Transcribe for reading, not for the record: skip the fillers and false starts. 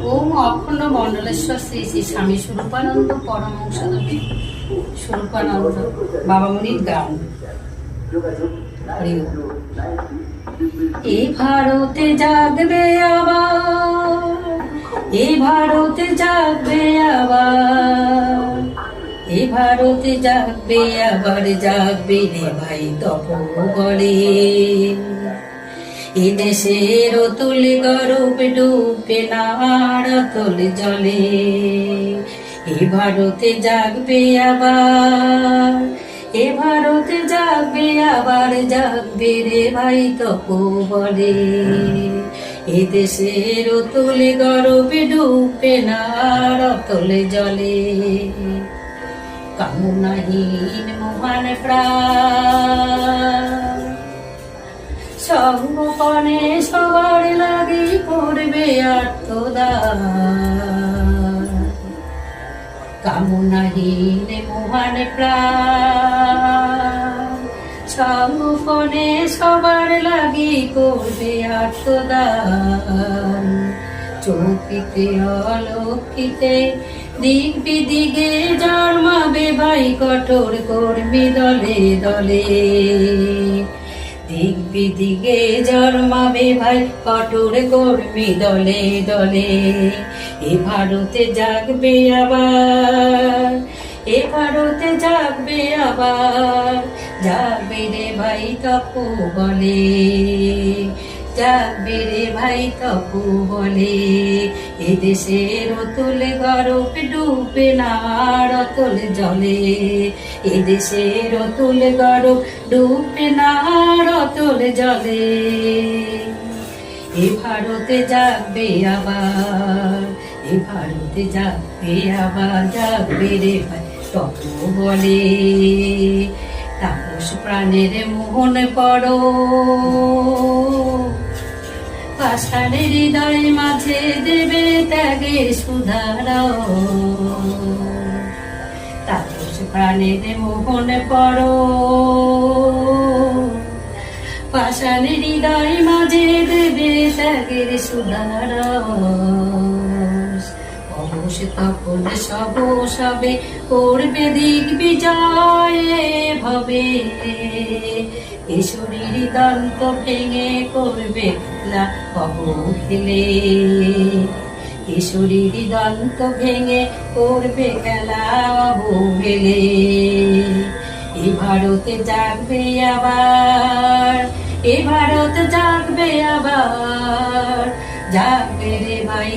ওম অখণ্ড মণ্ডলেশ্বর শ্রী শ্রী স্বামী স্বরূপানন্দ পরমহংসদেব স্বরূপানন্দ বাবামণির গান। এ ভারতে জাগবে আবার, এ ভারতে জাগবে আবার, এ ভারতে জাগবে আবার, জাগবে রে ভাই তপবলে। এ দেশের অতুল গরব ডুবে না অতল জলে। এ ভারতে জাগবে আবার, এ ভারতে জাগবে আবার, জাগবে রে ভাই তপবলে। এ দেশের অতুল গরব ডুবে না অতল জলে। কামনাহীন মহান প্রাণ সর্বপণে সবার লাগি করবে আত্মদান। কামনাহীন মহান প্রাণ সর্বপণে সবার লাগি করবে আত্মদান। চৌকিতে অলৌকিতে দিক বিদিকে জন্মাবে ভাই কঠোর কর্মী দলে দলে। দিক বিদিকে জন্মাবে ভাই কঠোর কর্মী দলে দলে। এ ভারতে জাগবে আবার, এ ভারতে জাগবে আবার, জাগবে রে ভাই তপবলে। জাগবে রে ভাই তপবলে। এ দেশের অতুল গরব ডুবে না অতল জলে। এ দেশের অতুল গরব ডুবে না অতল জলে। এ ভারতে জাগবে আবার, এ ভারতে জাগবে আবার, জাগবে রে ভাই তপবলে। তাপস প্রাণের মোহন পড়ো, পাষাণের হৃদয় মাঝে দেবে ত্যাগের সুধারাও। তাপস প্রাণের মোহন পড়ো, পাষাণের হৃদয় মাঝে দেবে ত্যাগের সুধারাও। অবশ তখন সব সবে করবে দিক বিজয় ভবে। এ শরীর দন্ত ভেঙে করবে খেলা কবু খেলে। এ শরীর দন্ত ভেঙে করবে খেলা কবু খেলে। এ ভারতে জাগবে আবার, এ ভারত জাগবে আবার, জাগবে রে ভাই।